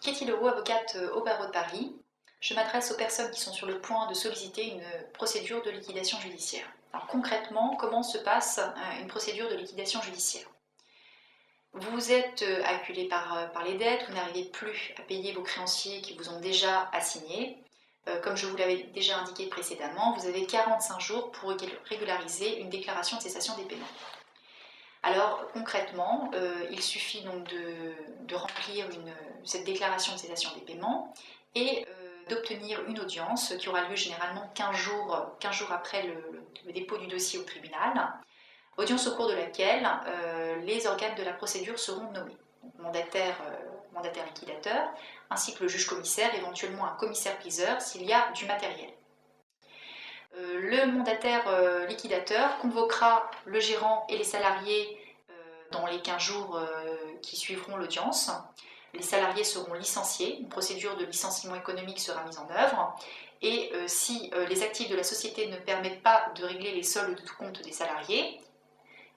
Katie Leroux, avocate au barreau de Paris. Je m'adresse aux personnes qui sont sur le point de solliciter une procédure de liquidation judiciaire. Alors concrètement, comment se passe une procédure de liquidation judiciaire? Vous êtes acculé par les dettes, vous n'arrivez plus à payer vos créanciers qui vous ont déjà assignés. Comme je vous l'avais déjà indiqué précédemment, vous avez 45 jours pour régulariser une déclaration de cessation des paiements. Alors concrètement, il suffit donc de remplir cette déclaration de cessation des paiements et d'obtenir une audience qui aura lieu généralement 15 jours après le dépôt du dossier au tribunal, audience au cours de laquelle les organes de la procédure seront nommés. Donc, mandataire liquidateur, ainsi que le juge commissaire, éventuellement un commissaire-priseur s'il y a du matériel. Le mandataire liquidateur convoquera le gérant et les salariés dans les 15 jours qui suivront l'audience. Les salariés seront licenciés, une procédure de licenciement économique sera mise en œuvre et si les actifs de la société ne permettent pas de régler les soldes de tout compte des salariés,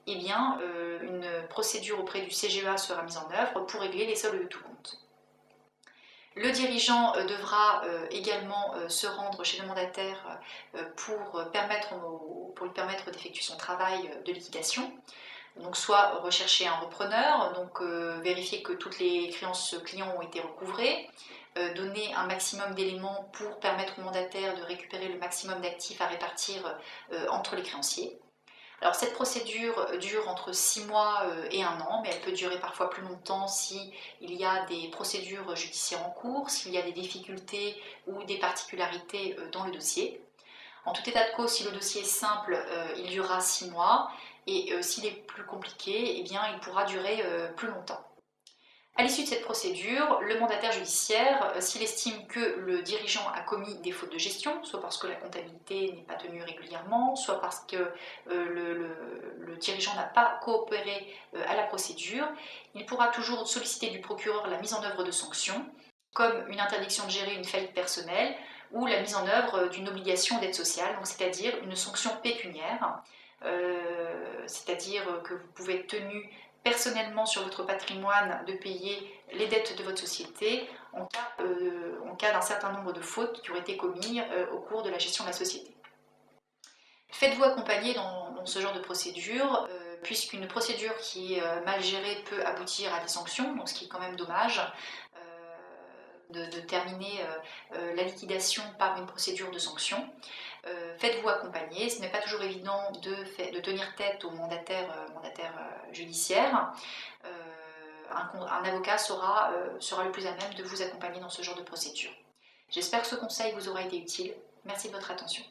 eh bien, une procédure auprès du CGEA sera mise en œuvre pour régler les soldes de tout compte. Le dirigeant devra également se rendre chez le mandataire pour lui permettre d'effectuer son travail de liquidation. Donc soit rechercher un repreneur, donc vérifier que toutes les créances clients ont été recouvrées, donner un maximum d'éléments pour permettre au mandataire de récupérer le maximum d'actifs à répartir entre les créanciers. Alors cette procédure dure entre 6 mois et 1 an, mais elle peut durer parfois plus longtemps s'il y a des procédures judiciaires en cours, s'il y a des difficultés ou des particularités dans le dossier. En tout état de cause, si le dossier est simple, il durera 6 mois, et s'il est plus compliqué, eh bien, il pourra durer plus longtemps. À l'issue de cette procédure, le mandataire judiciaire, s'il estime que le dirigeant a commis des fautes de gestion, soit parce que la comptabilité n'est pas tenue régulièrement, soit parce que le dirigeant n'a pas coopéré à la procédure, il pourra toujours solliciter du procureur la mise en œuvre de sanctions, comme une interdiction de gérer une faillite personnelle ou la mise en œuvre d'une obligation d'aide sociale, c'est-à-dire une sanction pécuniaire, c'est-à-dire que vous pouvez être tenu personnellement sur votre patrimoine de payer les dettes de votre société en cas d'un certain nombre de fautes qui auraient été commises au cours de la gestion de la société. Faites-vous accompagner dans ce genre de procédure, puisqu'une procédure qui est mal gérée peut aboutir à des sanctions, donc ce qui est quand même dommage de terminer la liquidation par une procédure de sanction. Faites-vous accompagner, ce n'est pas toujours évident de tenir tête au mandataire judiciaire. Un avocat sera le plus à même de vous accompagner dans ce genre de procédure. J'espère que ce conseil vous aura été utile. Merci de votre attention.